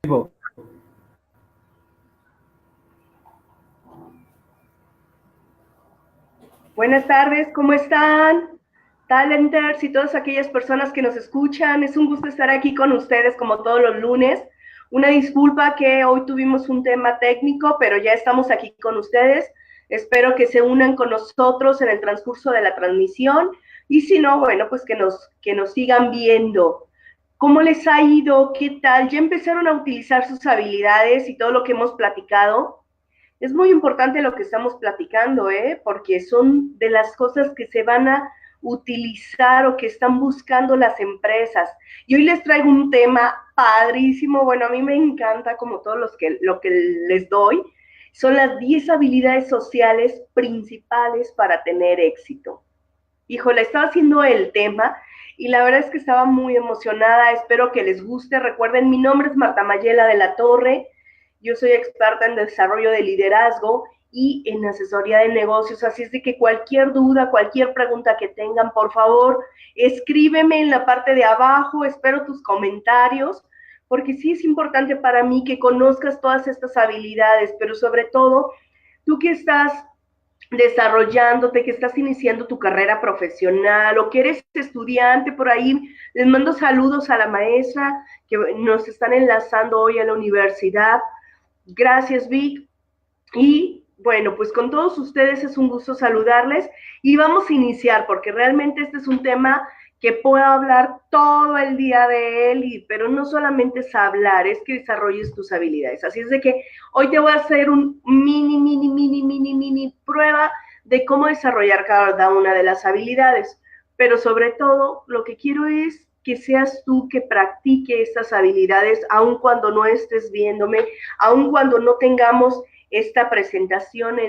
vivo. Buenas tardes, ¿cómo están? Talenters y todas aquellas personas que nos escuchan. Es un gusto estar aquí con ustedes como todos los lunes. Una disculpa que hoy tuvimos un tema técnico, pero ya estamos aquí con ustedes. Espero que se unan con nosotros en el transcurso de la transmisión y si no, bueno, pues que nos sigan viendo. ¿Cómo les ha ido? ¿Qué tal? ¿Ya empezaron a utilizar sus habilidades y todo lo que hemos platicado? Es muy importante lo que estamos platicando, porque son de las cosas que se van a utilizar o que están buscando las empresas. Y hoy les traigo un tema padrísimo, bueno, a mí me encanta como todos lo que les doy, son las 10 habilidades sociales principales para tener éxito. Híjole, estaba haciendo el tema y la verdad es que estaba muy emocionada, espero que les guste. Recuerden, mi nombre es Marta Mayela de la Torre, yo soy experta en desarrollo de liderazgo y en asesoría de negocios, así es de que cualquier duda, cualquier pregunta que tengan, por favor, escríbeme en la parte de abajo, espero tus comentarios, porque sí es importante para mí que conozcas todas estas habilidades, pero sobre todo, tú que estás desarrollándote, que estás iniciando tu carrera profesional o que eres estudiante por ahí, les mando saludos a la maestra que nos están enlazando hoy a la universidad. Gracias, Vic. Y bueno, pues con todos ustedes es un gusto saludarles y vamos a iniciar porque realmente este es un tema que puedo hablar todo el día de él, pero no solamente es hablar, es que desarrolles tus habilidades. Así es de que hoy te voy a hacer un mini prueba de cómo desarrollar cada una de las habilidades. Pero sobre todo, lo que quiero es que seas tú que practique estas habilidades, aun cuando no estés viéndome, aun cuando no tengamos esta presentación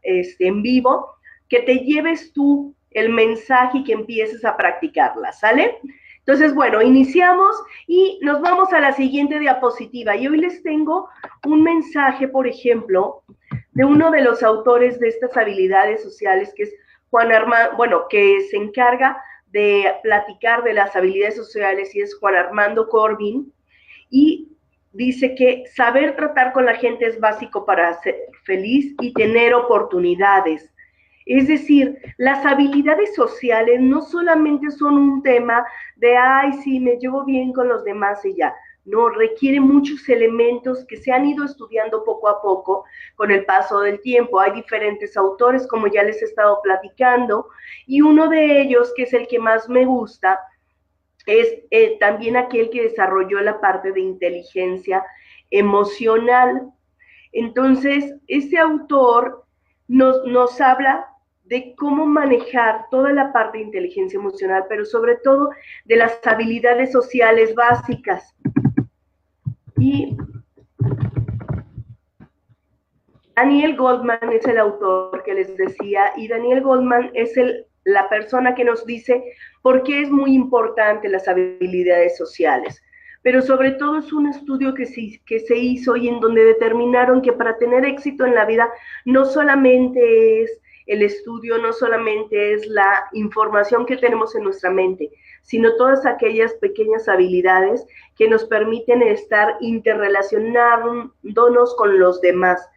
en vivo, que te lleves tú el mensaje y que empieces a practicarla, ¿sale? Entonces, bueno, iniciamos y nos vamos a la siguiente diapositiva. Y hoy les tengo un mensaje, por ejemplo, de uno de los autores de estas habilidades sociales, que es Juan Armando, bueno, que se encarga de platicar de las habilidades sociales y es Juan Armando Corbin. Y dice que saber tratar con la gente es básico para ser feliz y tener oportunidades. Es decir, las habilidades sociales no solamente son un tema de, ay, sí, me llevo bien con los demás y ya. No, requiere muchos elementos que se han ido estudiando poco a poco con el paso del tiempo. Hay diferentes autores, como ya les he estado platicando, y uno de ellos, que es el que más me gusta, es también aquel que desarrolló la parte de inteligencia emocional. Entonces, este autor nos habla de cómo manejar toda la parte de inteligencia emocional, pero sobre todo de las habilidades sociales básicas. Y Daniel Goldman es el autor que les decía, y Daniel Goldman es la persona que nos dice por qué es muy importante las habilidades sociales. Pero sobre todo es un estudio que se hizo y en donde determinaron que para tener éxito en la vida no solamente es el estudio, no solamente es la información que tenemos en nuestra mente, sino todas aquellas pequeñas habilidades que nos permiten estar interrelacionándonos con los demás,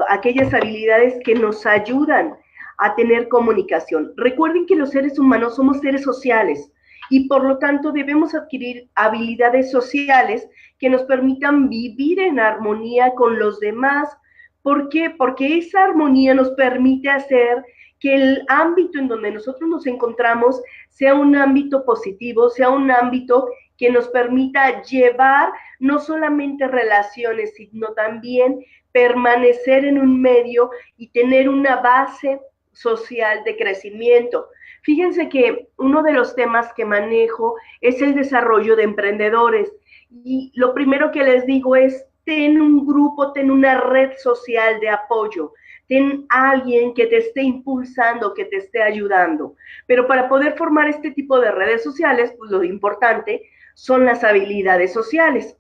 aquellas habilidades que nos ayudan a tener comunicación. Recuerden que los seres humanos somos seres sociales y por lo tanto debemos adquirir habilidades sociales que nos permitan vivir en armonía con los demás. ¿Por qué? Porque esa armonía nos permite hacer que el ámbito en donde nosotros nos encontramos sea un ámbito positivo, sea un ámbito que nos permita llevar no solamente relaciones, sino también permanecer en un medio y tener una base social de crecimiento. Fíjense que uno de los temas que manejo es el desarrollo de emprendedores y lo primero que les digo es ten un grupo, ten una red social de apoyo, ten a alguien que te esté impulsando, que te esté ayudando. Pero para poder formar este tipo de redes sociales, pues lo importante son las habilidades sociales.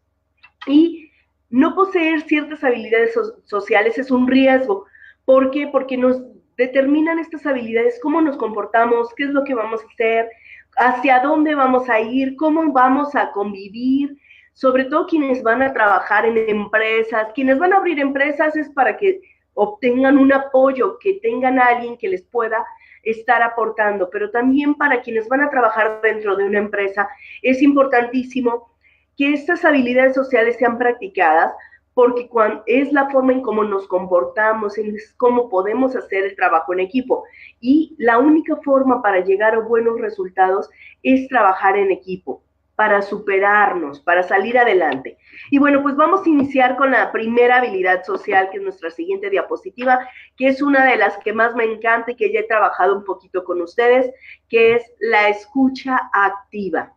Y no poseer ciertas habilidades sociales es un riesgo. ¿Por qué? Porque nos determinan estas habilidades, cómo nos comportamos, qué es lo que vamos a hacer, hacia dónde vamos a ir, cómo vamos a convivir. sobre todo quienes van a trabajar en empresas, quienes van a abrir empresas es para que obtengan un apoyo, que tengan a alguien que les pueda estar aportando, pero también para quienes van a trabajar dentro de una empresa es importantísimo que estas habilidades sociales sean practicadas, porque es la forma en cómo nos comportamos, es cómo podemos hacer el trabajo en equipo. Y la única forma para llegar a buenos resultados es trabajar en equipo, para superarnos, para salir adelante. Y bueno, pues vamos a iniciar con la primera habilidad social, que es nuestra siguiente diapositiva, que es una de las que más me encanta y que ya he trabajado un poquito con ustedes, que es la escucha activa.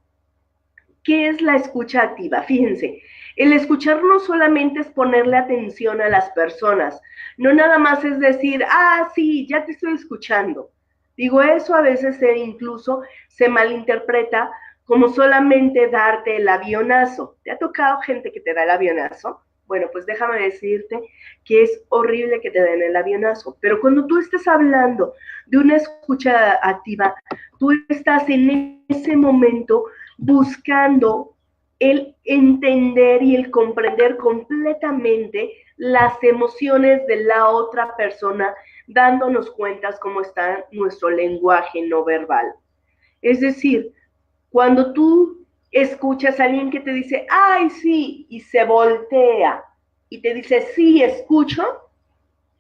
¿Qué es la escucha activa? Fíjense, el escuchar no solamente es ponerle atención a las personas, no nada más es decir, sí, ya te estoy escuchando. Digo, eso a veces incluso se malinterpreta como solamente darte el avionazo. ¿Te ha tocado gente que te da el avionazo? Bueno, pues déjame decirte que es horrible que te den el avionazo, pero cuando tú estás hablando de una escucha activa, tú estás en ese momento buscando el entender y el comprender completamente las emociones de la otra persona, dándonos cuentas cómo está nuestro lenguaje no verbal. Es decir, cuando tú escuchas a alguien que te dice, ay, sí, y se voltea y te dice, sí, escucho,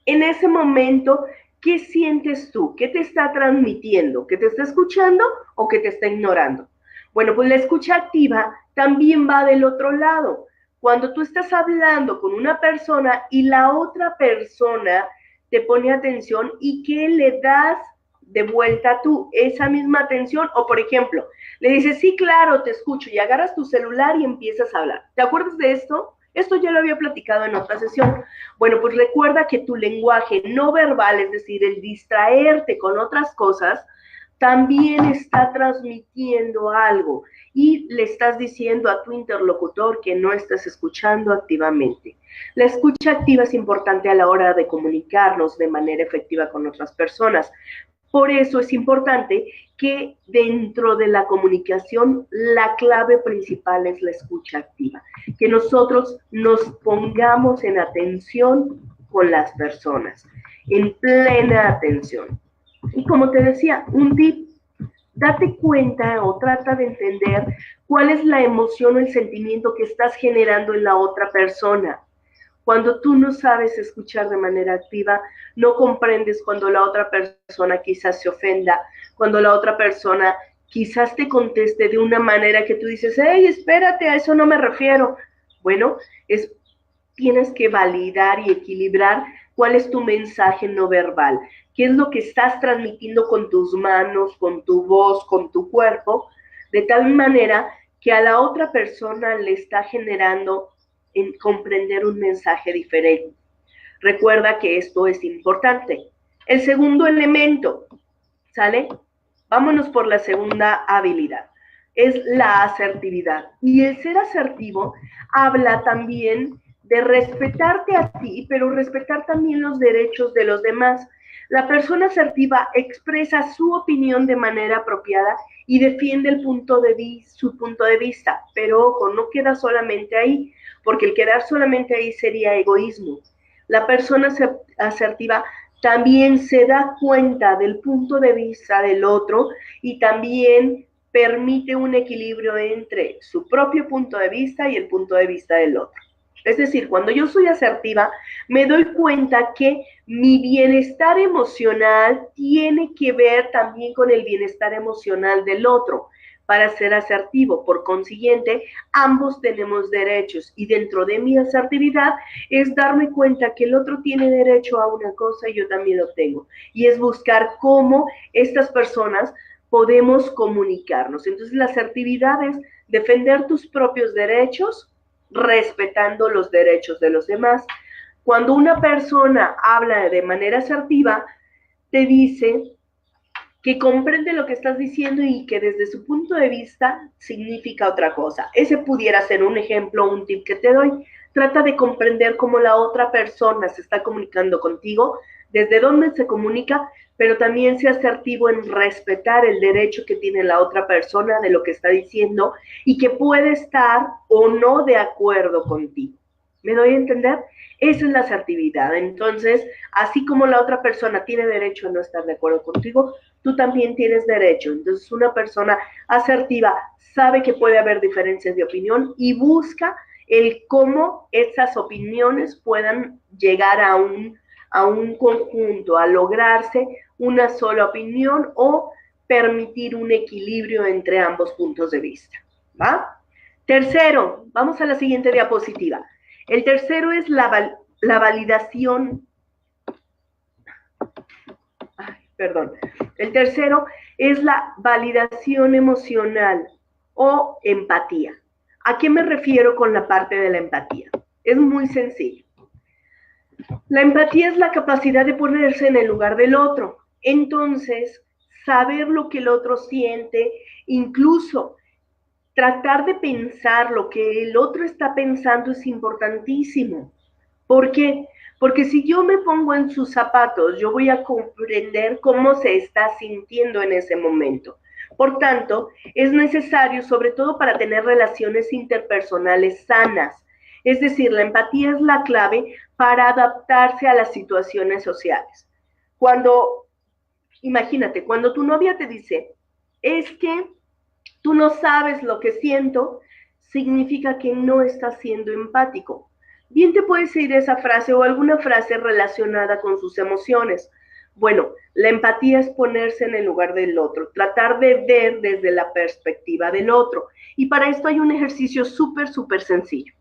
en ese momento, ¿qué sientes tú? ¿Qué te está transmitiendo? ¿Que te está escuchando o que te está ignorando? Bueno, pues la escucha activa también va del otro lado. Cuando tú estás hablando con una persona y la otra persona te pone atención y que le das de vuelta tú esa misma atención, o por ejemplo, le dices, sí, claro, te escucho, y agarras tu celular y empiezas a hablar. ¿Te acuerdas de esto? Esto ya lo había platicado en otra sesión. Bueno, pues recuerda que tu lenguaje no verbal, es decir, el distraerte con otras cosas, también está transmitiendo algo y le estás diciendo a tu interlocutor que no estás escuchando activamente. La escucha activa es importante a la hora de comunicarnos de manera efectiva con otras personas. Por eso es importante que dentro de la comunicación la clave principal es la escucha activa, que nosotros nos pongamos en atención con las personas, en plena atención. Y como te decía, un tip, date cuenta o trata de entender cuál es la emoción o el sentimiento que estás generando en la otra persona. Cuando tú no sabes escuchar de manera activa, no comprendes cuando la otra persona quizás se ofenda, cuando la otra persona quizás te conteste de una manera que tú dices, hey, espérate, a eso no me refiero. Bueno, tienes que validar y equilibrar cuál es tu mensaje no verbal, qué es lo que estás transmitiendo con tus manos, con tu voz, con tu cuerpo, de tal manera que a la otra persona le está generando en comprender un mensaje diferente. Recuerda que esto es importante. El segundo elemento, ¿sale? Vámonos por la segunda habilidad. Es la asertividad. Y el ser asertivo habla también de respetarte a ti, pero respetar también los derechos de los demás. La persona asertiva expresa su opinión de manera apropiada y defiende su punto de vista, pero ojo, no queda solamente ahí, porque el quedar solamente ahí sería egoísmo. La persona asertiva también se da cuenta del punto de vista del otro y también permite un equilibrio entre su propio punto de vista y el punto de vista del otro. Es decir, cuando yo soy asertiva, me doy cuenta que mi bienestar emocional tiene que ver también con el bienestar emocional del otro para ser asertivo. Por consiguiente, ambos tenemos derechos y dentro de mi asertividad es darme cuenta que el otro tiene derecho a una cosa y yo también lo tengo. Y es buscar cómo estas personas podemos comunicarnos. Entonces, la asertividad es defender tus propios derechos, respetando los derechos de los demás. Cuando una persona habla de manera asertiva, te dice que comprende lo que estás diciendo y que desde su punto de vista significa otra cosa. Ese pudiera ser un ejemplo, un tip que te doy. Trata de comprender cómo la otra persona se está comunicando contigo, desde dónde se comunica, pero también sé asertivo en respetar el derecho que tiene la otra persona de lo que está diciendo y que puede estar o no de acuerdo contigo. ¿Me doy a entender? Esa es la asertividad. Entonces, así como la otra persona tiene derecho a no estar de acuerdo contigo, tú también tienes derecho. Entonces, una persona asertiva sabe que puede haber diferencias de opinión y busca el cómo esas opiniones puedan llegar a un conjunto, a lograrse una sola opinión o permitir un equilibrio entre ambos puntos de vista. ¿Va? Tercero, vamos a la siguiente diapositiva. El tercero es la validación. Perdón. El tercero es la validación emocional o empatía. ¿A qué me refiero con la parte de la empatía? Es muy sencillo. La empatía es la capacidad de ponerse en el lugar del otro. Entonces, saber lo que el otro siente, incluso tratar de pensar lo que el otro está pensando es importantísimo. ¿Por qué? Porque si yo me pongo en sus zapatos, yo voy a comprender cómo se está sintiendo en ese momento. Por tanto, es necesario, sobre todo para tener relaciones interpersonales sanas. Es decir, la empatía es la clave para adaptarse a las situaciones sociales. Imagínate, cuando tu novia te dice, es que tú no sabes lo que siento, significa que no estás siendo empático. Bien te puedes ir esa frase o alguna frase relacionada con sus emociones. Bueno, la empatía es ponerse en el lugar del otro, tratar de ver desde la perspectiva del otro. Y para esto hay un ejercicio súper sencillo.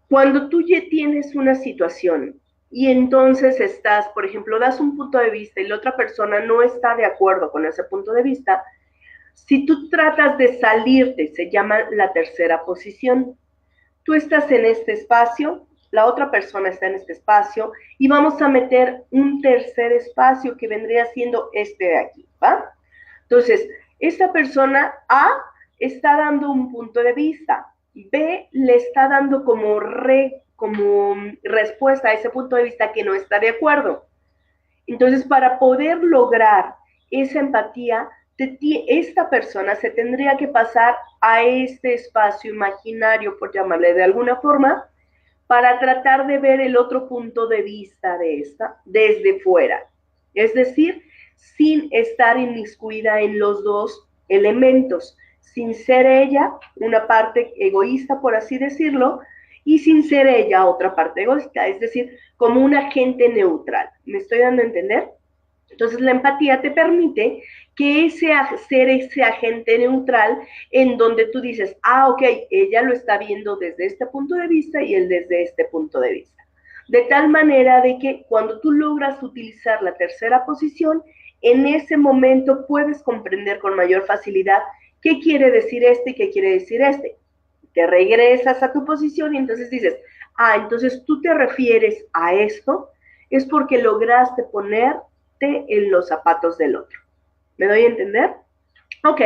Cuando tú ya tienes una situación y entonces estás, por ejemplo, das un punto de vista y la otra persona no está de acuerdo con ese punto de vista, si tú tratas de salirte, se llama la tercera posición. Tú estás en este espacio, la otra persona está en este espacio y vamos a meter un tercer espacio que vendría siendo este de aquí, ¿va? Entonces, esta persona A está dando un punto de vista, B le está dando como respuesta a ese punto de vista que no está de acuerdo. Entonces, para poder lograr esa empatía, esta persona se tendría que pasar a este espacio imaginario, por llamarle de alguna forma, para tratar de ver el otro punto de vista de esta desde fuera. Es decir, sin estar inmiscuida en los dos elementos, sin ser ella una parte egoísta, por así decirlo, y sin ser ella otra parte egoísta, es decir, como un agente neutral. ¿Me estoy dando a entender? Entonces la empatía te permite que ser ese agente neutral en donde tú dices, ok, ella lo está viendo desde este punto de vista y él desde este punto de vista. De tal manera de que cuando tú logras utilizar la tercera posición, en ese momento puedes comprender con mayor facilidad qué quiere decir este y qué quiere decir este. Te regresas a tu posición y entonces dices, entonces tú te refieres a esto, es porque lograste ponerte en los zapatos del otro. ¿Me doy a entender? Ok,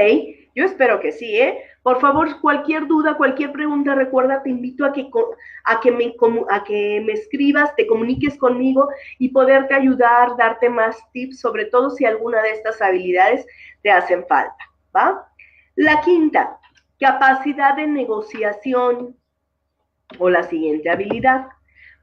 yo espero que sí, ¿eh? Por favor, cualquier duda, cualquier pregunta, recuerda, te invito a que me escribas, te comuniques conmigo y poderte ayudar, darte más tips, sobre todo si alguna de estas habilidades te hacen falta, ¿va? La quinta, capacidad de negociación o la siguiente habilidad.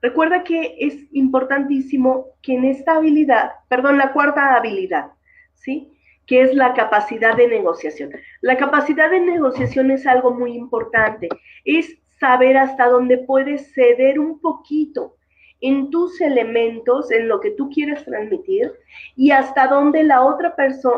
Recuerda que es importantísimo que en esta habilidad, la cuarta habilidad, ¿sí? Que es la capacidad de negociación. La capacidad de negociación es algo muy importante, es saber hasta dónde puedes ceder un poquito en tus elementos, en lo que tú quieres transmitir, y hasta dónde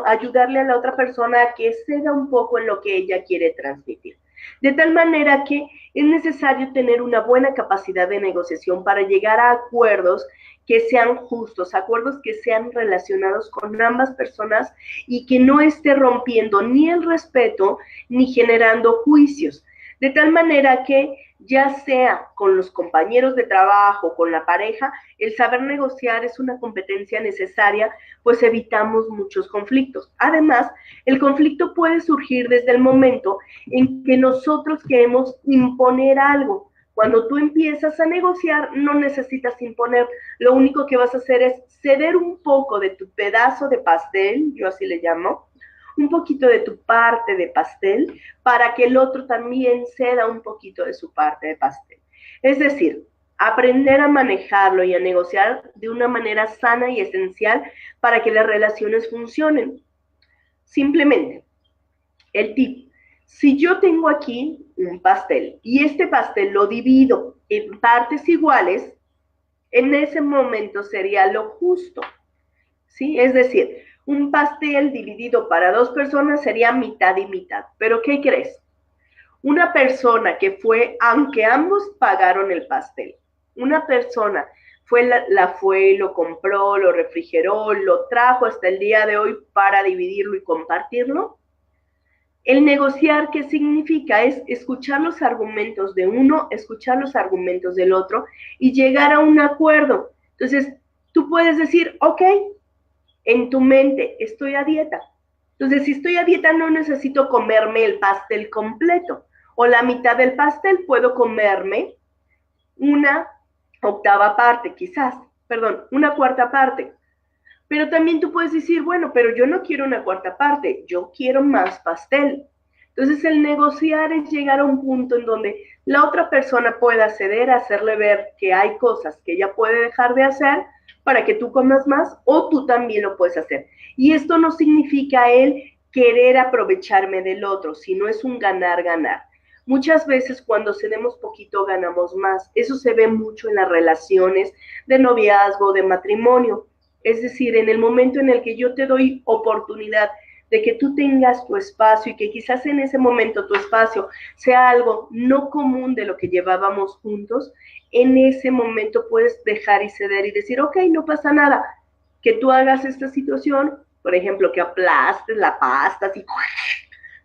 ayudarle a la otra persona a que ceda un poco en lo que ella quiere transmitir. De tal manera que es necesario tener una buena capacidad de negociación para llegar a acuerdos que sean justos, acuerdos que sean relacionados con ambas personas y que no esté rompiendo ni el respeto ni generando juicios. De tal manera que ya sea con los compañeros de trabajo, con la pareja, el saber negociar es una competencia necesaria, pues evitamos muchos conflictos. Además, el conflicto puede surgir desde el momento en que nosotros queremos imponer algo. Cuando tú empiezas a negociar, no necesitas imponer. Lo único que vas a hacer es ceder un poco de tu pedazo de pastel, yo así le llamo, un poquito de tu parte de pastel, para que el otro también ceda un poquito de su parte de pastel. Es decir, aprender a manejarlo y a negociar de una manera sana y esencial para que las relaciones funcionen. Simplemente, el tip. Si yo tengo aquí un pastel y este pastel lo divido en partes iguales, en ese momento sería lo justo, ¿sí? Es decir, un pastel dividido para dos personas sería mitad y mitad. Pero ¿qué crees? Una persona que fue, aunque ambos pagaron el pastel, una persona fue, lo compró, lo refrigeró, lo trajo hasta el día de hoy para dividirlo y compartirlo. El negociar, ¿qué significa? Es escuchar los argumentos de uno, escuchar los argumentos del otro y llegar a un acuerdo. Entonces, tú puedes decir, ok, en tu mente, estoy a dieta. Entonces, si estoy a dieta, no necesito comerme el pastel completo o la mitad del pastel, puedo comerme una octava parte, quizás, perdón, una cuarta parte. Pero también tú puedes decir, bueno, pero yo no quiero una cuarta parte, yo quiero más pastel. Entonces el negociar es llegar a un punto en donde la otra persona pueda ceder, hacerle ver que hay cosas que ella puede dejar de hacer para que tú comas más o tú también lo puedes hacer. Y esto no significa el querer aprovecharme del otro, sino es un ganar-ganar. Muchas veces cuando cedemos poquito ganamos más. Eso se ve mucho en las relaciones de noviazgo, de matrimonio. Es decir, en el momento en el que yo te doy oportunidad de que tú tengas tu espacio y que quizás en ese momento tu espacio sea algo no común de lo que llevábamos juntos, en ese momento puedes dejar y ceder y decir, ok, no pasa nada, que tú hagas esta situación, por ejemplo, que aplastes la pasta así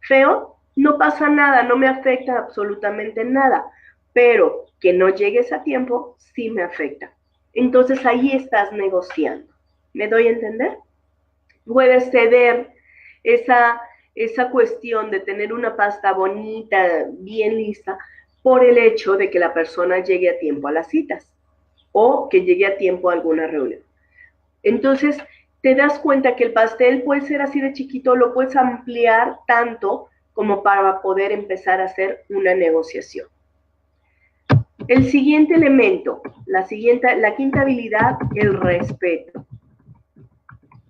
feo, no pasa nada, no me afecta absolutamente nada, pero que no llegues a tiempo sí me afecta. Entonces ahí estás negociando. ¿Me doy a entender? Puedes ceder esa, esa cuestión de tener una pasta bonita, bien lista, por el hecho de que la persona llegue a tiempo a las citas o que llegue a tiempo a alguna reunión. Entonces, te das cuenta que el pastel puede ser así de chiquito, lo puedes ampliar tanto como para poder empezar a hacer una negociación. El siguiente elemento, la quinta habilidad, el respeto.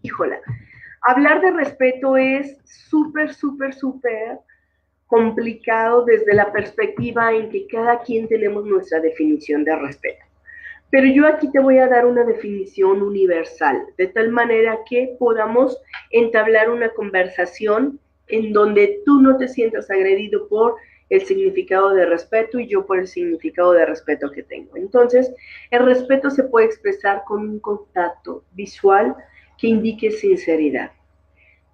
Híjola, hablar de respeto es súper, súper, súper complicado desde la perspectiva en que cada quien tenemos nuestra definición de respeto. Pero yo aquí te voy a dar una definición universal, de tal manera que podamos entablar una conversación en donde tú no te sientas agredido por el significado de respeto y yo por el significado de respeto que tengo. Entonces, el respeto se puede expresar con un contacto visual que indique sinceridad.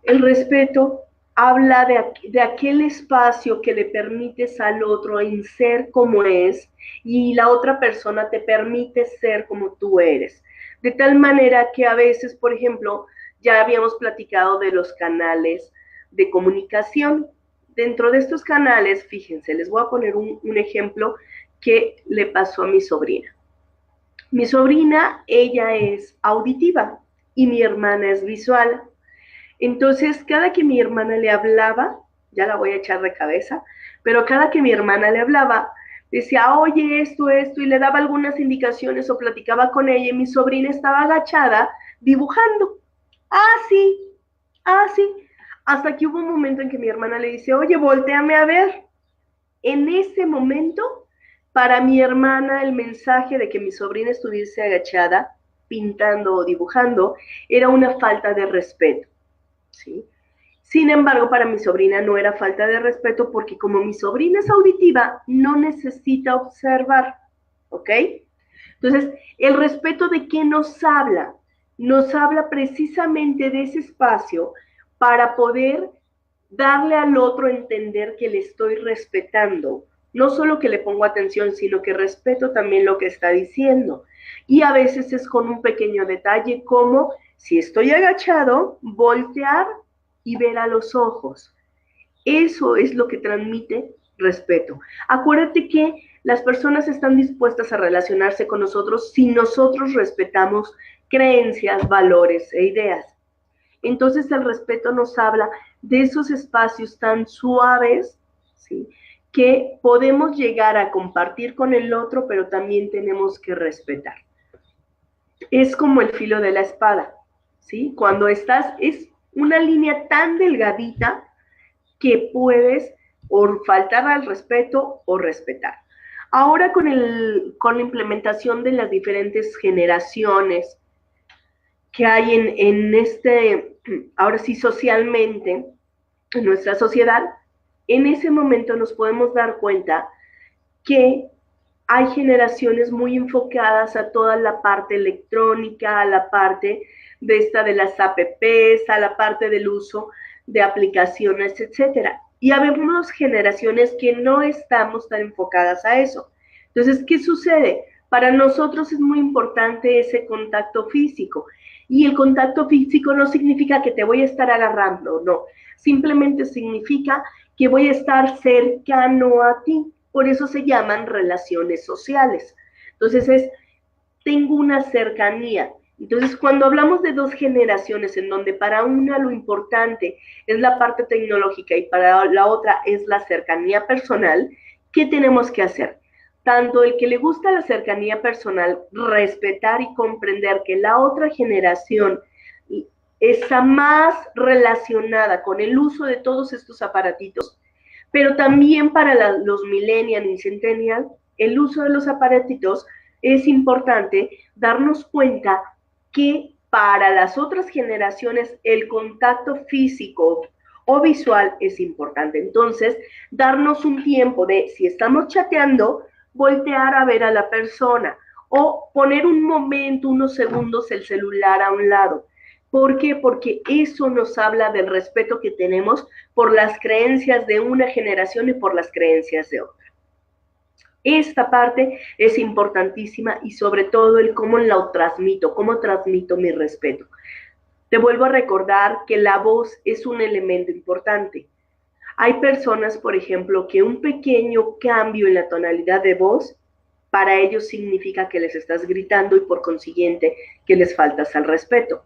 El respeto habla de aquel espacio que le permites al otro en ser como es y la otra persona te permite ser como tú eres. De tal manera que a veces, por ejemplo, ya habíamos platicado de los canales de comunicación. Dentro de estos canales, fíjense, les voy a poner un ejemplo que le pasó a mi sobrina. Mi sobrina, ella es auditiva y mi hermana es visual. Entonces, cada que mi hermana le hablaba, ya la voy a echar de cabeza, pero cada que mi hermana le hablaba, decía, oye, esto, y le daba algunas indicaciones o platicaba con ella, y mi sobrina estaba agachada dibujando. Ah, sí, ah, sí. Hasta que hubo un momento en que mi hermana le dice, oye, volteame a ver. En ese momento, para mi hermana, el mensaje de que mi sobrina estuviese agachada, pintando o dibujando, era una falta de respeto. ¿Sí? Sin embargo, para mi sobrina no era falta de respeto porque como mi sobrina es auditiva, no necesita observar, ¿ok? Entonces, el respeto de qué nos habla precisamente de ese espacio para poder darle al otro a entender que le estoy respetando. No solo que le pongo atención, sino que respeto también lo que está diciendo. Y a veces es con un pequeño detalle como si estoy agachado, voltear y ver a los ojos. Eso es lo que transmite respeto. Acuérdate que Las personas están dispuestas a relacionarse con nosotros si nosotros respetamos creencias, valores e ideas. Entonces el respeto nos habla de esos espacios tan suaves, ¿sí?, que podemos llegar a compartir con el otro, pero también tenemos que respetar. Es como el filo de la espada, ¿sí? Cuando estás, es una línea tan delgadita que puedes o faltar al respeto o respetar. Ahora con la implementación de las diferentes generaciones que hay ahora sí socialmente, en nuestra sociedad, en ese momento nos podemos dar cuenta que hay generaciones muy enfocadas a toda la parte electrónica, a la parte de las apps, a la parte del uso de aplicaciones, etcétera. Y habemos generaciones que no estamos tan enfocadas a eso. Entonces, ¿qué sucede? Para nosotros es muy importante ese contacto físico. Y el contacto físico no significa que te voy a estar agarrando, no. Simplemente significa que voy a estar cercano a ti. Por eso se llaman relaciones sociales. Entonces, tengo una cercanía. Entonces, cuando hablamos de dos generaciones en donde para una lo importante es la parte tecnológica y para la otra es la cercanía personal, ¿qué tenemos que hacer? Tanto el que le gusta la cercanía personal, respetar y comprender que la otra generación está más relacionada con el uso de todos estos aparatitos, pero también para los millennials y centennials, el uso de los aparatitos es importante darnos cuenta que para las otras generaciones el contacto físico o visual es importante. Entonces, darnos un tiempo de, si estamos chateando, voltear a ver a la persona o poner un momento, unos segundos el celular a un lado. ¿Por qué? Porque eso nos habla del respeto que tenemos por las creencias de una generación y por las creencias de otra. Esta parte es importantísima y sobre todo el cómo la transmito, cómo transmito mi respeto. Te vuelvo a recordar que la voz es un elemento importante. Hay personas, por ejemplo, que un pequeño cambio en la tonalidad de voz para ellos significa que les estás gritando y por consiguiente que les faltas al respeto.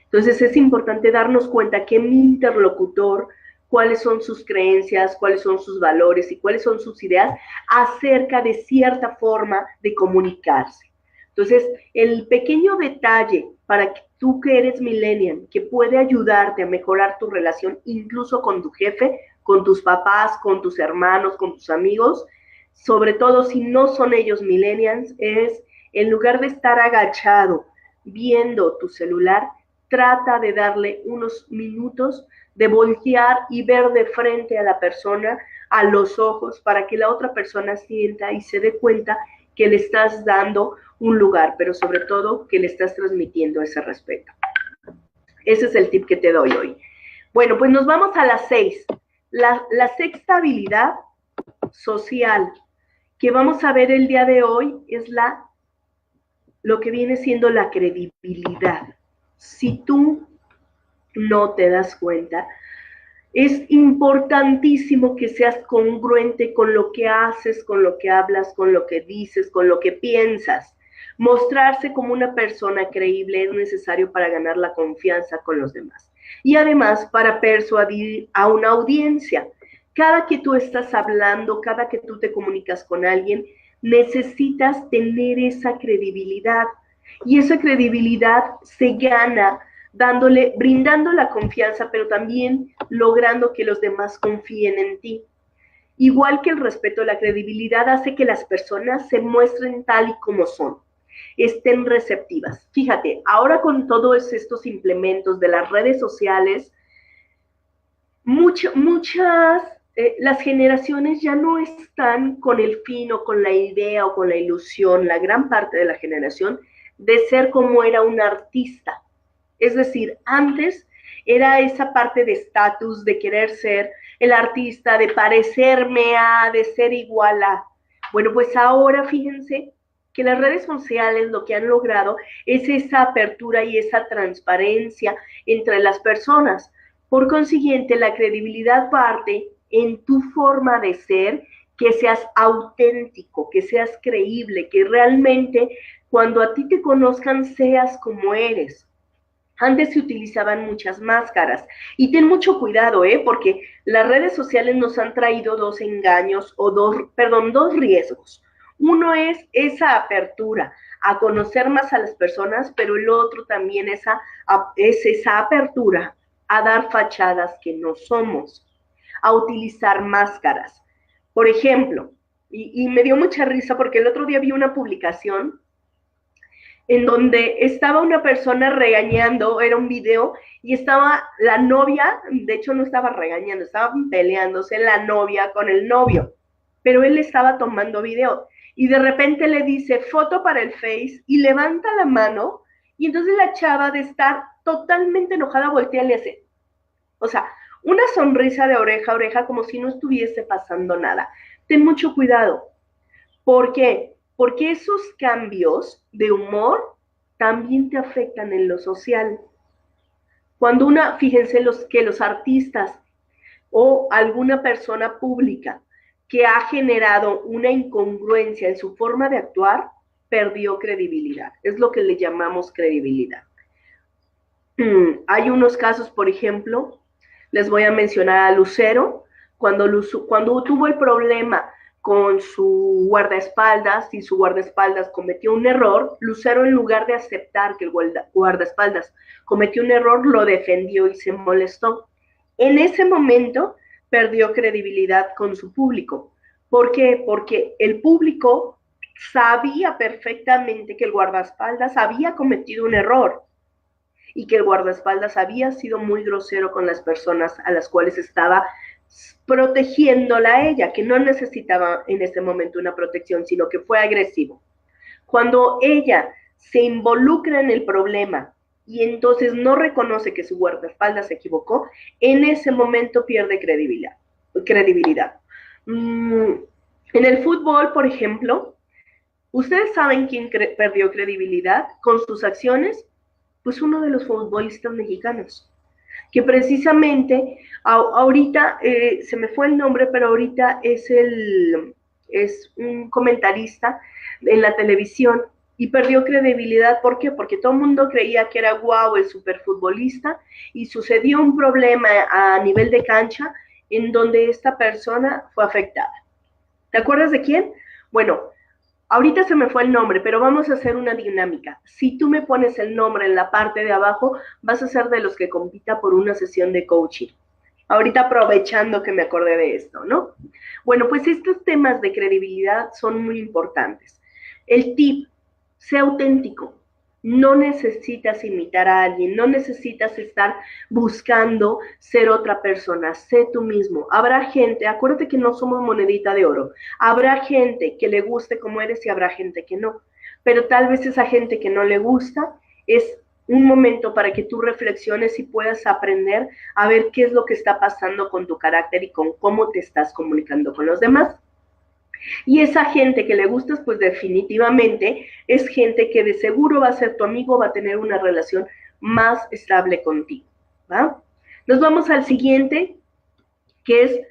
Entonces es importante darnos cuenta que mi interlocutor, cuáles son sus creencias, cuáles son sus valores y cuáles son sus ideas acerca de cierta forma de comunicarse. Entonces, el pequeño detalle para que tú que eres millennial, que puede ayudarte a mejorar tu relación incluso con tu jefe, con tus papás, con tus hermanos, con tus amigos, sobre todo si no son ellos millennials, es en lugar de estar agachado viendo tu celular, trata de darle unos minutos de voltear y ver de frente a la persona, a los ojos, para que la otra persona sienta y se dé cuenta que le estás dando un lugar, pero sobre todo que le estás transmitiendo ese respeto. Ese es el tip que te doy hoy. Bueno, pues nos vamos a las 6. La sexta habilidad social que vamos a ver el día de hoy es lo que viene siendo la credibilidad. Si tú no te das cuenta, es importantísimo que seas congruente con lo que haces, con lo que hablas, con lo que dices, con lo que piensas. Mostrarse como una persona creíble es necesario para ganar la confianza con los demás. Y además para persuadir a una audiencia. Cada que tú estás hablando, cada que tú te comunicas con alguien, necesitas tener esa credibilidad. Y esa credibilidad se gana brindando la confianza, pero también logrando que los demás confíen en ti. Igual que el respeto, la credibilidad hace que las personas se muestren tal y como son, estén receptivas. Fíjate, ahora con todos estos implementos de las redes sociales, las generaciones ya no están con el fin o con la idea o con la ilusión, la gran parte de la generación, de ser como era un artista. Es decir, antes era esa parte de estatus, de querer ser el artista, de parecerme a, de ser igual a. Bueno, pues ahora fíjense que las redes sociales lo que han logrado es esa apertura y esa transparencia entre las personas. Por consiguiente, la credibilidad parte en tu forma de ser, que seas auténtico, que seas creíble, que realmente cuando a ti te conozcan seas como eres. Antes se utilizaban muchas máscaras y ten mucho cuidado, porque las redes sociales nos han traído dos engaños o dos riesgos. Uno es esa apertura a conocer más a las personas, pero el otro también es esa apertura a dar fachadas que no somos, a utilizar máscaras. Por ejemplo, y me dio mucha risa porque el otro día vi una publicación en donde estaba una persona regañando, era un video, y estaba la novia, de hecho no estaba regañando, estaban peleándose la novia con el novio, pero él estaba tomando video, y de repente le dice, foto para el Face, y levanta la mano, y entonces la chava de estar totalmente enojada voltea y le hace, o sea, una sonrisa de oreja a oreja como si no estuviese pasando nada. Ten mucho cuidado. ¿Por qué? Porque esos cambios de humor también te afectan en lo social. Cuando fíjense que los artistas o alguna persona pública que ha generado una incongruencia en su forma de actuar, perdió credibilidad. Es lo que le llamamos credibilidad. Hay unos casos, por ejemplo, les voy a mencionar a Lucero, cuando tuvo el problema con su guardaespaldas y su guardaespaldas cometió un error, Lucero en lugar de aceptar que el guardaespaldas cometió un error, lo defendió y se molestó. En ese momento perdió credibilidad con su público. ¿Por qué? Porque el público sabía perfectamente que el guardaespaldas había cometido un error y que el guardaespaldas había sido muy grosero con las personas a las cuales estaba protegiéndola a ella, que no necesitaba en ese momento una protección, sino que fue agresivo. Cuando ella se involucra en el problema y entonces no reconoce que su guardaespaldas se equivocó, en ese momento pierde credibilidad. En el fútbol, por ejemplo, ¿ustedes saben quién perdió credibilidad con sus acciones? Pues uno de los futbolistas mexicanos, que precisamente ahorita, se me fue el nombre, pero ahorita es un comentarista en la televisión y perdió credibilidad. ¿Por qué? Porque todo el mundo creía que era guau, el superfutbolista, y sucedió un problema a nivel de cancha en donde esta persona fue afectada. ¿Te acuerdas de quién? Bueno, ahorita se me fue el nombre, pero vamos a hacer una dinámica. Si tú me pones el nombre en la parte de abajo, vas a ser de los que compita por una sesión de coaching. Ahorita aprovechando que me acordé de esto, ¿no? Bueno, pues estos temas de credibilidad son muy importantes. El tip, sé auténtico. No necesitas imitar a alguien, no necesitas estar buscando ser otra persona, sé tú mismo. Habrá gente, acuérdate que no somos monedita de oro, habrá gente que le guste como eres y habrá gente que no, pero tal vez esa gente que no le gusta es un momento para que tú reflexiones y puedas aprender a ver qué es lo que está pasando con tu carácter y con cómo te estás comunicando con los demás. Y esa gente que le gustas, pues definitivamente es gente que de seguro va a ser tu amigo, va a tener una relación más estable contigo, ¿va? Nos vamos al siguiente, que es,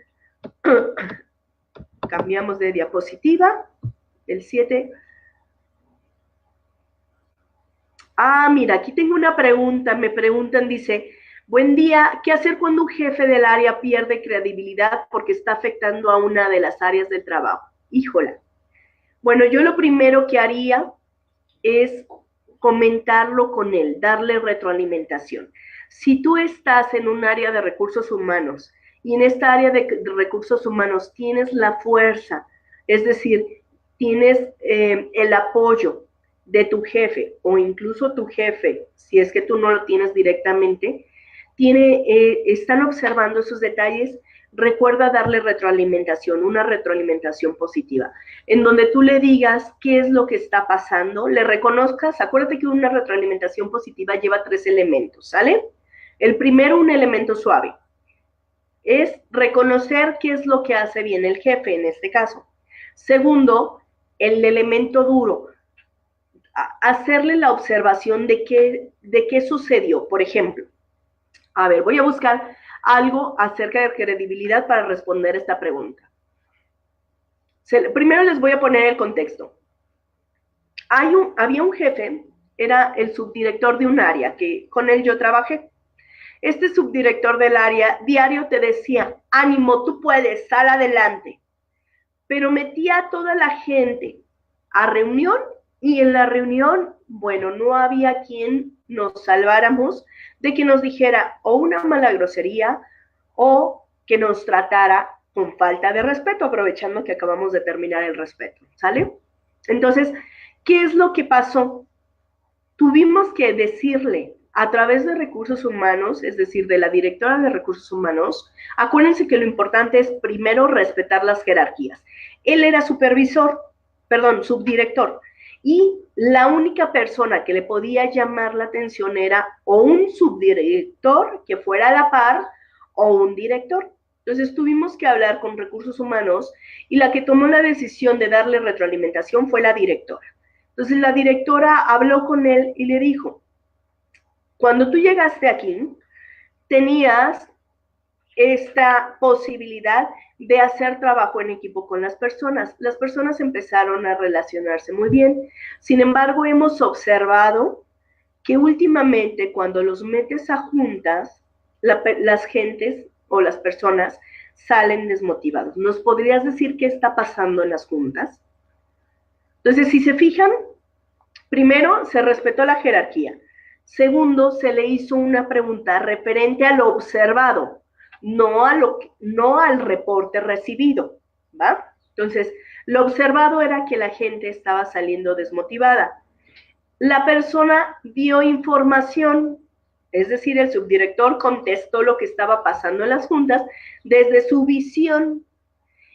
cambiamos de diapositiva, el 7. Mira, aquí tengo una pregunta, me preguntan, dice, buen día, ¿qué hacer cuando un jefe del área pierde credibilidad porque está afectando a una de las áreas del trabajo? Híjola. Bueno, yo lo primero que haría es comentarlo con él, darle retroalimentación. Si tú estás en un área de recursos humanos y en esta área de recursos humanos tienes la fuerza, es decir, tienes el apoyo de tu jefe o incluso tu jefe, si es que tú no lo tienes directamente, están observando esos detalles, recuerda darle retroalimentación, una retroalimentación positiva, en donde tú le digas qué es lo que está pasando, le reconozcas, acuérdate que una retroalimentación positiva lleva 3 elementos, ¿sale? El primero, un elemento suave, es reconocer qué es lo que hace bien el jefe en este caso. Segundo, el elemento duro, hacerle la observación de qué sucedió. Por ejemplo, a ver, voy a buscar algo acerca de credibilidad para responder esta pregunta. Primero les voy a poner el contexto. Había un jefe, era el subdirector de un área, que con él yo trabajé. Este subdirector del área diario te decía, ánimo, tú puedes, sal adelante. Pero metía a toda la gente a reunión y en la reunión, bueno, no había quien nos salváramos de que nos dijera o una mala grosería o que nos tratara con falta de respeto, aprovechando que acabamos de terminar el respeto, ¿sale? Entonces, ¿qué es lo que pasó? Tuvimos que decirle a través de recursos humanos, es decir, de la directora de recursos humanos, acuérdense que lo importante es primero respetar las jerarquías. Él era subdirector, y la única persona que le podía llamar la atención era o un subdirector que fuera a la par o un director. Entonces tuvimos que hablar con recursos humanos y la que tomó la decisión de darle retroalimentación fue la directora. Entonces la directora habló con él y le dijo, cuando tú llegaste aquí, tenías esta posibilidad de hacer trabajo en equipo con las personas. Las personas empezaron a relacionarse muy bien. Sin embargo, hemos observado que últimamente cuando los metes a juntas, las gentes o las personas salen desmotivados. ¿Nos podrías decir qué está pasando en las juntas? Entonces, si se fijan, primero se respetó la jerarquía. Segundo, se le hizo una pregunta referente a lo observado, no al reporte recibido, ¿va? Entonces, lo observado era que la gente estaba saliendo desmotivada. La persona dio información, es decir, el subdirector contestó lo que estaba pasando en las juntas desde su visión.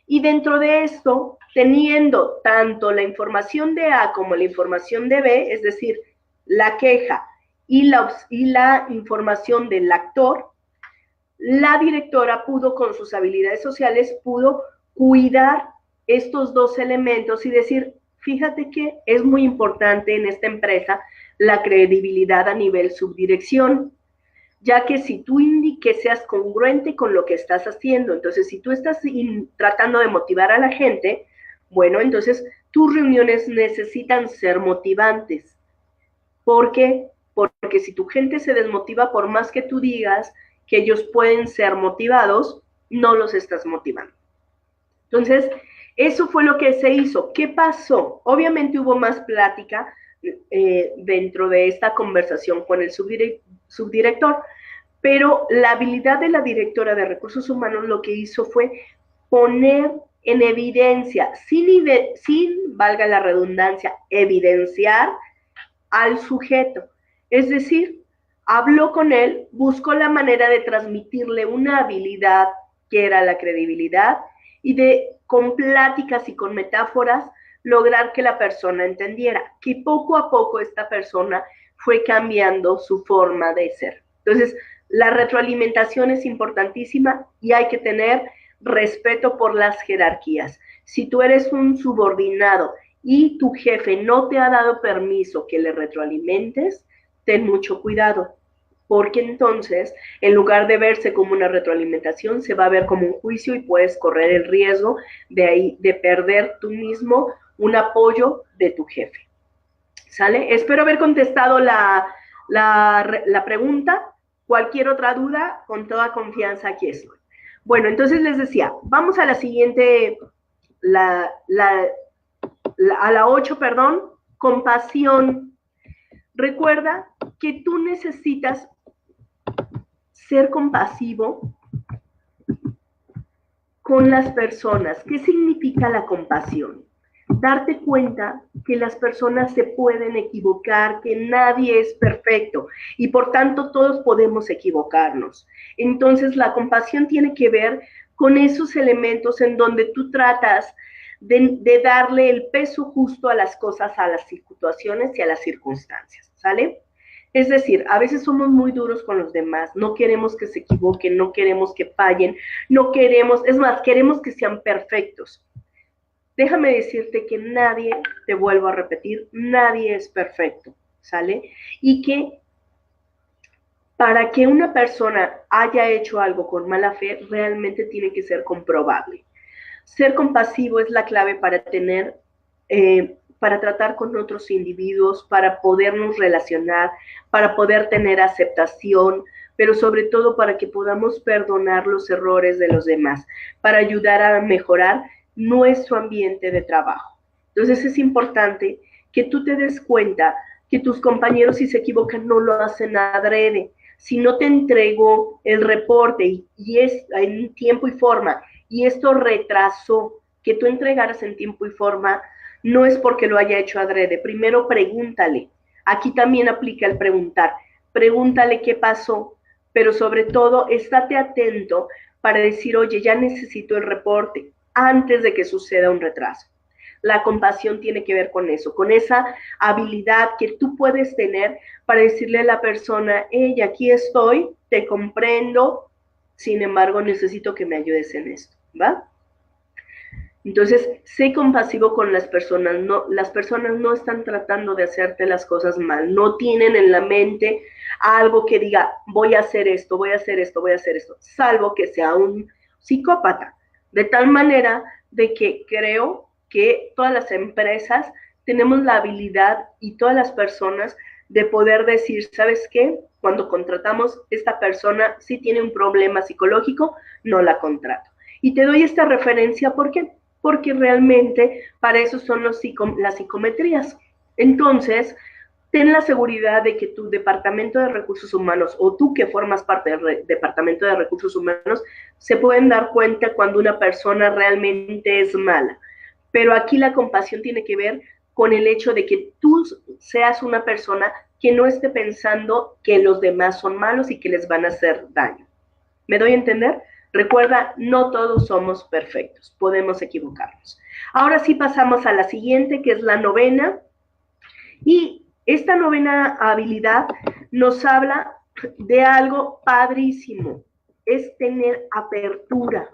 Y dentro de esto, teniendo tanto la información de A como la información de B, es decir, la queja y la información del actor, la directora pudo, con sus habilidades sociales, pudo cuidar estos dos elementos y decir, fíjate que es muy importante en esta empresa la credibilidad a nivel subdirección, ya que si tú indiques, seas congruente con lo que estás haciendo. Entonces, si tú estás tratando de motivar a la gente, bueno, entonces tus reuniones necesitan ser motivantes. ¿Por qué? Porque si tu gente se desmotiva, por más que tú digas que ellos pueden ser motivados, no los estás motivando. Entonces, eso fue lo que se hizo. ¿Qué pasó? Obviamente hubo más plática dentro de esta conversación con el subdirector, pero la habilidad de la directora de recursos humanos lo que hizo fue poner en evidencia, sin valga la redundancia, evidenciar al sujeto. Es decir, habló con él, buscó la manera de transmitirle una habilidad que era la credibilidad y con pláticas y con metáforas, lograr que la persona entendiera, que poco a poco esta persona fue cambiando su forma de ser. Entonces, la retroalimentación es importantísima y hay que tener respeto por las jerarquías. Si tú eres un subordinado y tu jefe no te ha dado permiso que le retroalimentes, ten mucho cuidado, porque entonces, en lugar de verse como una retroalimentación, se va a ver como un juicio y puedes correr el riesgo de perder tú mismo un apoyo de tu jefe. ¿Sale? Espero haber contestado la pregunta. Cualquier otra duda, con toda confianza aquí estoy. Bueno, entonces les decía, vamos a la siguiente, a la 8, perdón, compasión. Recuerda que tú necesitas ser compasivo con las personas. ¿Qué significa la compasión? Darte cuenta que las personas se pueden equivocar, que nadie es perfecto y por tanto todos podemos equivocarnos. Entonces la compasión tiene que ver con esos elementos en donde tú tratas de darle el peso justo a las cosas, a las situaciones y a las circunstancias, ¿sale? Es decir, a veces somos muy duros con los demás, no queremos que se equivoquen, no queremos que fallen, no queremos, es más, queremos que sean perfectos. Déjame decirte que nadie, te vuelvo a repetir, nadie es perfecto, ¿sale? Y que para que una persona haya hecho algo con mala fe, realmente tiene que ser comprobable. Ser compasivo es la clave para para tratar con otros individuos, para podernos relacionar, para poder tener aceptación, pero sobre todo para que podamos perdonar los errores de los demás, para ayudar a mejorar nuestro ambiente de trabajo. Entonces es importante que tú te des cuenta que tus compañeros, si se equivocan, no lo hacen adrede. Si no te entrego el reporte y es en tiempo y forma, y esto retrasó que tú entregaras en tiempo y forma, no es porque lo haya hecho adrede. Primero pregúntale. Aquí también aplica el preguntar. Pregúntale qué pasó, pero sobre todo estate atento para decir, oye, ya necesito el reporte antes de que suceda un retraso. La compasión tiene que ver con eso, con esa habilidad que tú puedes tener para decirle a la persona, hey, aquí estoy, te comprendo, sin embargo, necesito que me ayudes en esto, ¿va? Entonces, sé compasivo con las personas no están tratando de hacerte las cosas mal, no tienen en la mente algo que diga, voy a hacer esto, voy a hacer esto, voy a hacer esto, salvo que sea un psicópata, de tal manera de que creo que todas las empresas tenemos la habilidad y todas las personas de poder decir, ¿sabes qué? Cuando contratamos esta persona, si tiene un problema psicológico, no la contrato. Y te doy esta referencia, ¿por qué? Porque realmente para eso son las psicometrías. Entonces, ten la seguridad de que tu departamento de recursos humanos o tú que formas parte del departamento de recursos humanos se pueden dar cuenta cuando una persona realmente es mala. Pero aquí la compasión tiene que ver con el hecho de que tú seas una persona que no esté pensando que los demás son malos y que les van a hacer daño. ¿Me doy a entender? Recuerda, no todos somos perfectos, podemos equivocarnos. Ahora sí pasamos a la siguiente, que es la novena. Y esta novena habilidad nos habla de algo padrísimo, es tener apertura.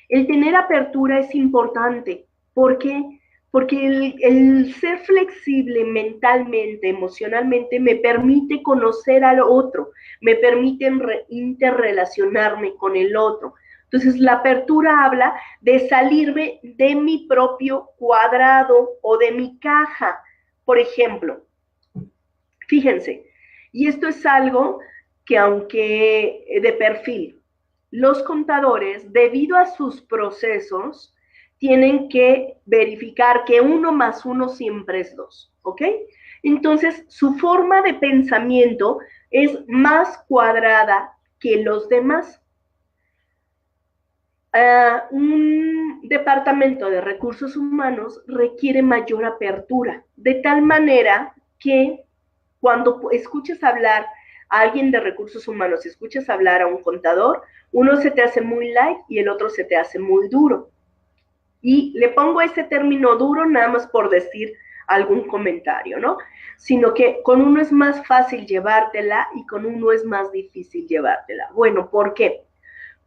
El tener apertura es importante. ¿Por qué? Porque el ser flexible mentalmente, emocionalmente, me permite conocer al otro, me permite interrelacionarme con el otro. Entonces, la apertura habla de salirme de mi propio cuadrado o de mi caja. Por ejemplo, fíjense, y esto es algo que aunque de perfil, los contadores, debido a sus procesos, tienen que verificar que 1 más 1 siempre es 2, ¿ok? Entonces, su forma de pensamiento es más cuadrada que los demás. Un departamento de recursos humanos requiere mayor apertura, de tal manera que cuando escuchas hablar a alguien de recursos humanos, escuchas hablar a un contador, uno se te hace muy light y el otro se te hace muy duro. Y le pongo ese término duro nada más por decir algún comentario, ¿no? Sino que con uno es más fácil llevártela y con uno es más difícil llevártela. Bueno, ¿por qué?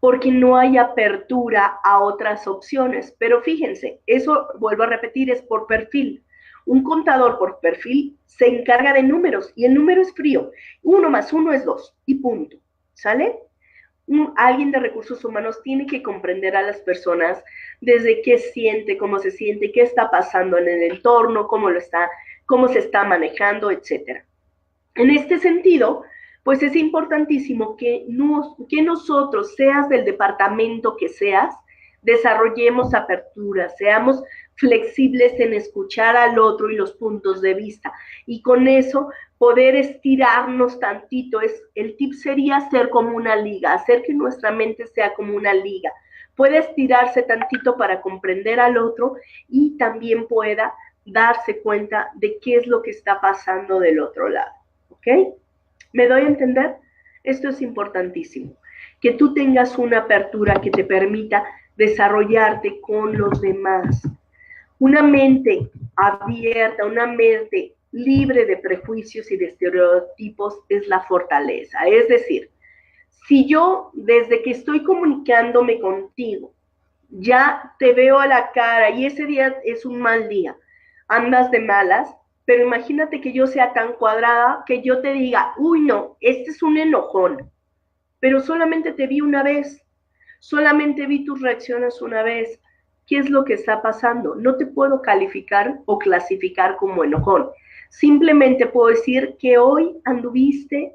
Porque no hay apertura a otras opciones. Pero fíjense, eso, vuelvo a repetir, es por perfil. Un contador por perfil se encarga de números y el número es frío. 1 más 1 es 2 y punto. ¿Sale? Alguien de recursos humanos tiene que comprender a las personas desde qué siente, cómo se siente, qué está pasando en el entorno, cómo se está manejando, etcétera. En este sentido, pues es importantísimo que nosotros, seas del departamento que seas, desarrollemos apertura, seamos flexibles en escuchar al otro y los puntos de vista. Y con eso poder estirarnos tantito. El tip sería hacer como una liga, hacer que nuestra mente sea como una liga. Puede estirarse tantito para comprender al otro y también pueda darse cuenta de qué es lo que está pasando del otro lado. ¿Ok? ¿Me doy a entender? Esto es importantísimo. Que tú tengas una apertura que te permita desarrollarte con los demás. Una mente abierta, una mente libre de prejuicios y de estereotipos es la fortaleza. Es decir, si yo desde que estoy comunicándome contigo, ya te veo a la cara y ese día es un mal día, andas de malas, pero imagínate que yo sea tan cuadrada que yo te diga, uy, no, este es un enojón, pero solamente te vi una vez, solamente vi tus reacciones una vez. qué es lo que está pasando. No te puedo calificar o clasificar como enojón. Simplemente puedo decir que hoy anduviste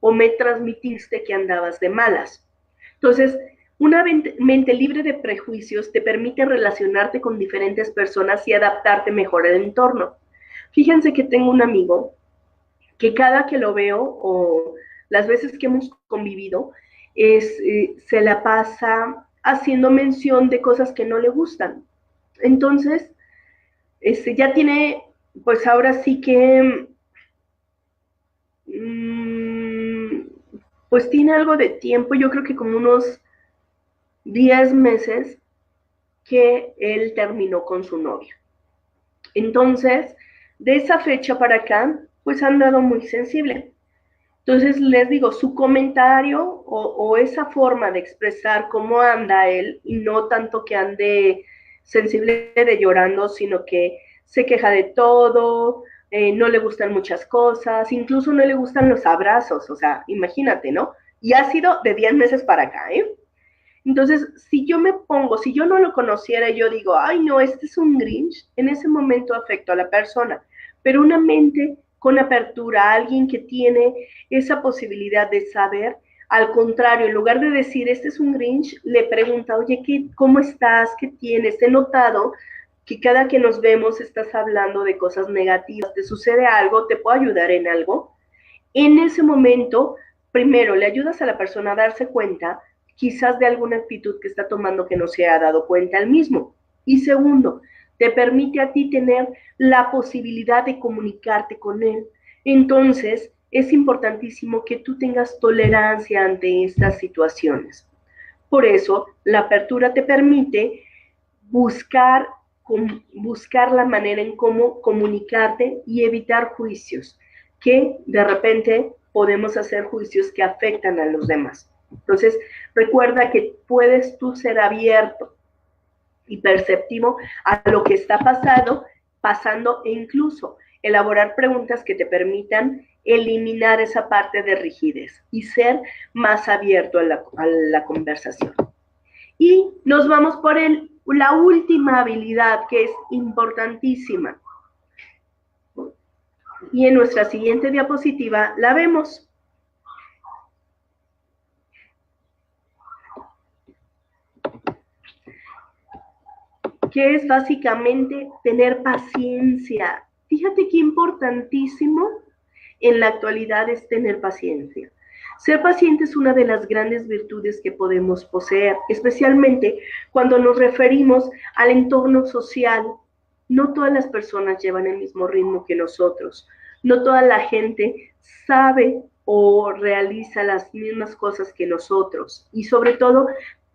o me transmitiste que andabas de malas. Entonces, una mente libre de prejuicios te permite relacionarte con diferentes personas y adaptarte mejor al entorno. Fíjense que tengo un amigo que cada que lo veo o las veces que hemos convivido, se la pasa haciendo mención de cosas que no le gustan. Entonces, ya tiene, pues ahora sí que, pues tiene algo de tiempo, yo creo que como unos 10 meses que él terminó con su novia. Entonces, de esa fecha para acá, pues ha andado muy sensible. Entonces, les digo, su comentario o esa forma de expresar cómo anda él, y no tanto que ande sensible de llorando, sino que se queja de todo, no le gustan muchas cosas, incluso no le gustan los abrazos, o sea, imagínate, ¿no? Y ha sido de 10 meses para acá, ¿eh? Entonces, si yo me pongo, si yo no lo conociera y yo digo, ay, no, este es un Grinch, en ese momento afecto a la persona. Pero una mente con apertura, alguien que tiene esa posibilidad de saber, al contrario, en lugar de decir, este es un Grinch, le pregunta, oye, ¿cómo estás? ¿Qué tienes? He notado que cada que nos vemos estás hablando de cosas negativas, ¿te sucede algo? ¿Te puedo ayudar en algo? En ese momento, primero, le ayudas a la persona a darse cuenta quizás de alguna actitud que está tomando que no se ha dado cuenta él mismo. Y segundo, te permite a ti tener la posibilidad de comunicarte con él. Entonces, es importantísimo que tú tengas tolerancia ante estas situaciones. Por eso, la apertura te permite buscar, buscar la manera en cómo comunicarte y evitar juicios, que de repente podemos hacer juicios que afectan a los demás. Entonces, recuerda que puedes tú ser abierto y perceptivo a lo que está pasando e incluso elaborar preguntas que te permitan eliminar esa parte de rigidez y ser más abierto a la conversación. Y nos vamos por la última habilidad que es importantísima. Y en nuestra siguiente diapositiva la vemos. Que es básicamente tener paciencia. Fíjate qué importantísimo en la actualidad es tener paciencia. Ser paciente es una de las grandes virtudes que podemos poseer, especialmente cuando nos referimos al entorno social. No todas las personas llevan el mismo ritmo que nosotros. No toda la gente sabe o realiza las mismas cosas que nosotros. Y sobre todo,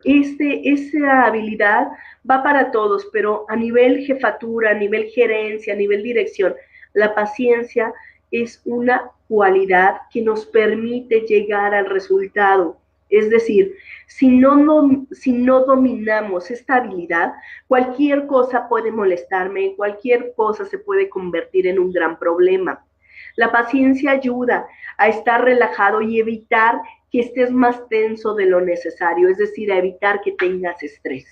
esa habilidad va para todos, pero a nivel jefatura, a nivel gerencia, a nivel dirección, la paciencia es una cualidad que nos permite llegar al resultado. Es decir, si no dominamos esta habilidad, cualquier cosa puede molestarme, cualquier cosa se puede convertir en un gran problema. La paciencia ayuda a estar relajado y evitar que estés más tenso de lo necesario, es decir, a evitar que tengas estrés.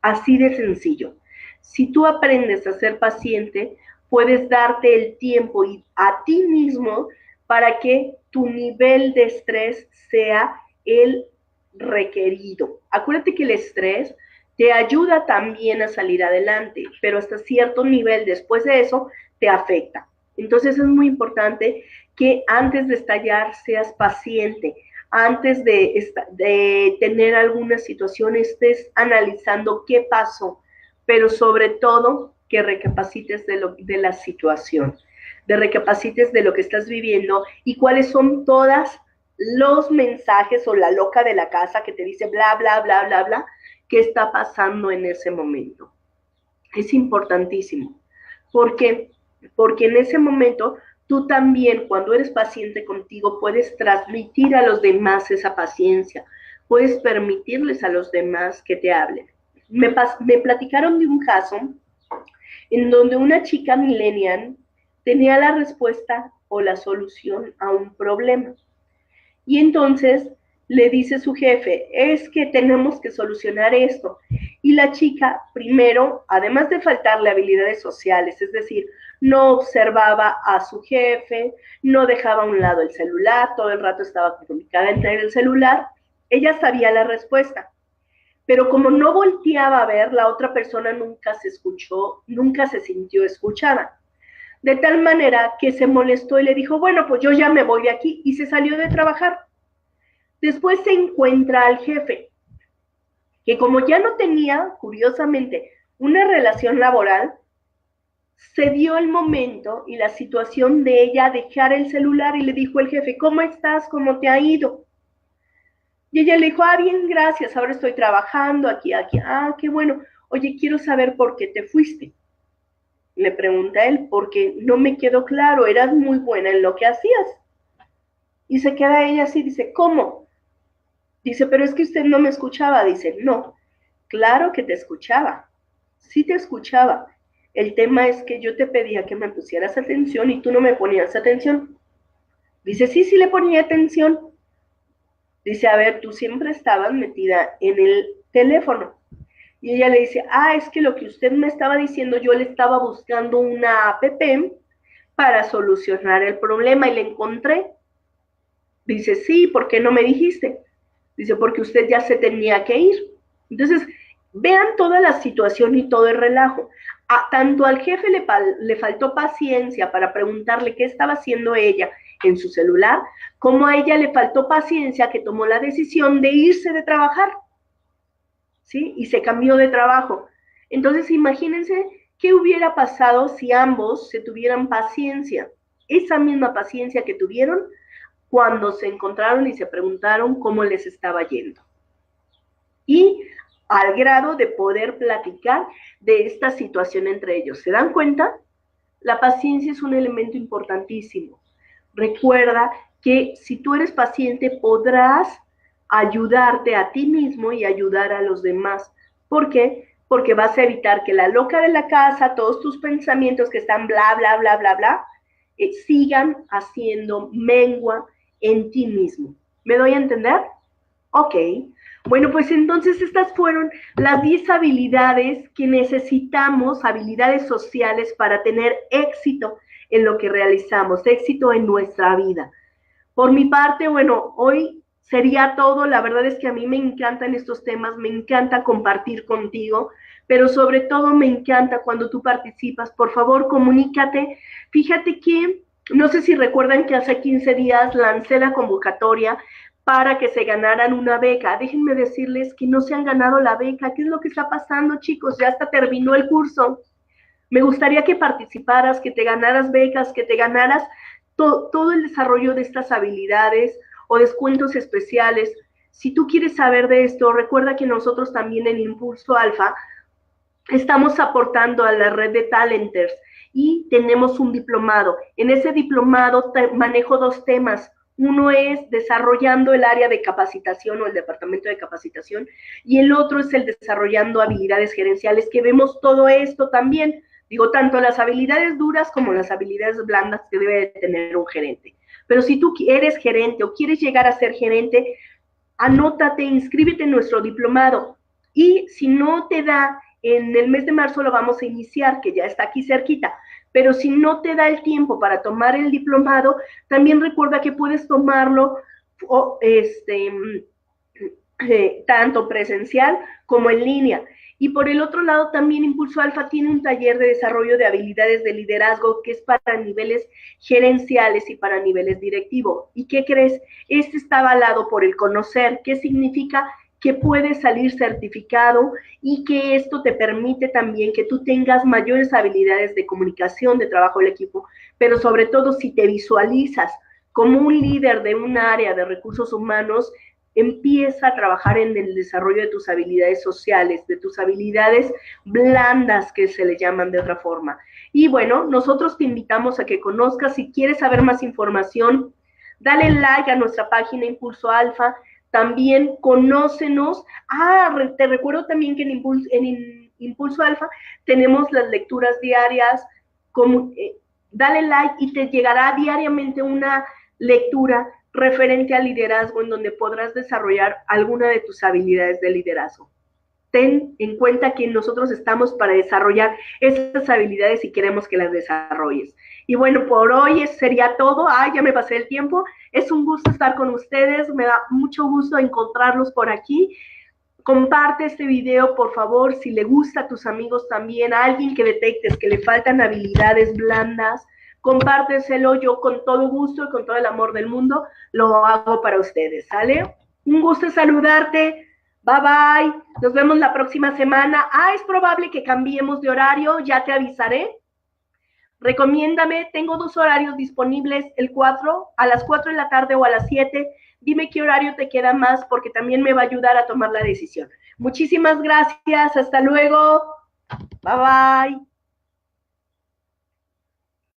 Así de sencillo. Si tú aprendes a ser paciente, puedes darte el tiempo y a ti mismo para que tu nivel de estrés sea el requerido. Acuérdate que el estrés te ayuda también a salir adelante, pero hasta cierto nivel después de eso te afecta. Entonces es muy importante que antes de estallar seas paciente, antes de tener alguna situación estés analizando qué pasó, pero sobre todo que recapacites de la situación, de recapacites de lo que estás viviendo y cuáles son todas los mensajes o la loca de la casa que te dice bla, bla, bla, bla, bla, qué está pasando en ese momento. Es importantísimo. ¿Por qué? Porque en ese momento tú también, cuando eres paciente contigo, puedes transmitir a los demás esa paciencia, puedes permitirles a los demás que te hablen. Me platicaron de un caso en donde una chica millennial tenía la respuesta o la solución a un problema. Y entonces le dice su jefe, es que tenemos que solucionar esto. Y la chica, primero, además de faltarle habilidades sociales, es decir, no observaba a su jefe, no dejaba a un lado el celular, todo el rato estaba comunicada entre el celular, ella sabía la respuesta. Pero como no volteaba a ver, la otra persona nunca se escuchó, nunca se sintió escuchada. De tal manera que se molestó y le dijo, bueno, pues yo ya me voy de aquí, y se salió de trabajar. Después se encuentra al jefe, que como ya no tenía, curiosamente, una relación laboral, se dio el momento y la situación de ella dejar el celular y le dijo el jefe, ¿cómo estás? ¿Cómo te ha ido? Y ella le dijo, bien, gracias, ahora estoy trabajando aquí, qué bueno. Oye, quiero saber por qué te fuiste. Le pregunta él, porque no me quedó claro, eras muy buena en lo que hacías. Y se queda ella así, dice, ¿cómo? Dice, pero es que usted no me escuchaba. Dice, no, claro que te escuchaba, sí te escuchaba. El tema es que yo te pedía que me pusieras atención y tú no me ponías atención. Dice, sí, sí le ponía atención. Dice, a ver, tú siempre estabas metida en el teléfono. Y ella le dice, es que lo que usted me estaba diciendo, yo le estaba buscando una app para solucionar el problema y la encontré. Dice, sí, ¿por qué no me dijiste? Dice, porque usted ya se tenía que ir. Entonces, vean toda la situación y todo el relajo. Tanto al jefe le faltó paciencia para preguntarle qué estaba haciendo ella en su celular, como a ella le faltó paciencia que tomó la decisión de irse de trabajar, ¿sí? Y se cambió de trabajo. Entonces, imagínense qué hubiera pasado si ambos se tuvieran paciencia, esa misma paciencia que tuvieron cuando se encontraron y se preguntaron cómo les estaba yendo. Y al grado de poder platicar de esta situación entre ellos. ¿Se dan cuenta? La paciencia es un elemento importantísimo. Recuerda que si tú eres paciente podrás ayudarte a ti mismo y ayudar a los demás. ¿Por qué? Porque vas a evitar que la loca de la casa, todos tus pensamientos que están bla, bla, bla, bla, bla, sigan haciendo mengua en ti mismo. ¿Me doy a entender? Ok. Bueno, pues entonces estas fueron las 10 habilidades que necesitamos, habilidades sociales para tener éxito en lo que realizamos, éxito en nuestra vida. Por mi parte, bueno, hoy sería todo. La verdad es que a mí me encantan estos temas, me encanta compartir contigo, pero sobre todo me encanta cuando tú participas. Por favor, comunícate. Fíjate que, no sé si recuerdan que hace 15 días lancé la convocatoria para que se ganaran una beca. Déjenme decirles que no se han ganado la beca. ¿Qué es lo que está pasando, chicos? Ya hasta terminó el curso. Me gustaría que participaras, que te ganaras becas, que te ganaras todo el desarrollo de estas habilidades o descuentos especiales. Si tú quieres saber de esto, recuerda que nosotros también en Impulso Alfa estamos aportando a la red de Talenters y tenemos un diplomado. En ese diplomado manejo 2 temas. Uno es desarrollando el área de capacitación o el departamento de capacitación y el otro es el desarrollando habilidades gerenciales, que vemos todo esto también. Digo, tanto las habilidades duras como las habilidades blandas que debe tener un gerente. Pero si tú eres gerente o quieres llegar a ser gerente, anótate, inscríbete en nuestro diplomado. Y si no te da, en el mes de marzo lo vamos a iniciar, que ya está aquí cerquita, pero si no te da el tiempo para tomar el diplomado, también recuerda que puedes tomarlo tanto presencial como en línea. Y por el otro lado, también Impulso Alfa tiene un taller de desarrollo de habilidades de liderazgo que es para niveles gerenciales y para niveles directivos. ¿Y qué crees? Este está avalado por el conocer. ¿Qué significa? Que puedes salir certificado y que esto te permite también que tú tengas mayores habilidades de comunicación, de trabajo en equipo, pero sobre todo si te visualizas como un líder de un área de recursos humanos, empieza a trabajar en el desarrollo de tus habilidades sociales, de tus habilidades blandas, que se le llaman de otra forma. Y bueno, nosotros te invitamos a que conozcas. Si quieres saber más información, dale like a nuestra página Impulso Alfa. También conócenos. Te recuerdo también que en Impulso Alfa tenemos las lecturas diarias. Dale like y te llegará diariamente una lectura referente al liderazgo en donde podrás desarrollar alguna de tus habilidades de liderazgo. ten en cuenta que nosotros estamos para desarrollar esas habilidades y queremos que las desarrolles. Y bueno, por hoy sería todo. Ya me pasé el tiempo. Es un gusto estar con ustedes. Me da mucho gusto encontrarlos por aquí. Comparte este video, por favor, si le gusta a tus amigos también, a alguien que detectes que le faltan habilidades blandas, compárteselo. Yo con todo gusto y con todo el amor del mundo lo hago para ustedes, ¿sale? Un gusto saludarte. Bye bye. Nos vemos la próxima semana. Es probable que cambiemos de horario, ya te avisaré. Recomiéndame, tengo 2 horarios disponibles, a las 4 de la tarde o a las 7. Dime qué horario te queda más porque también me va a ayudar a tomar la decisión. Muchísimas gracias, hasta luego. Bye bye.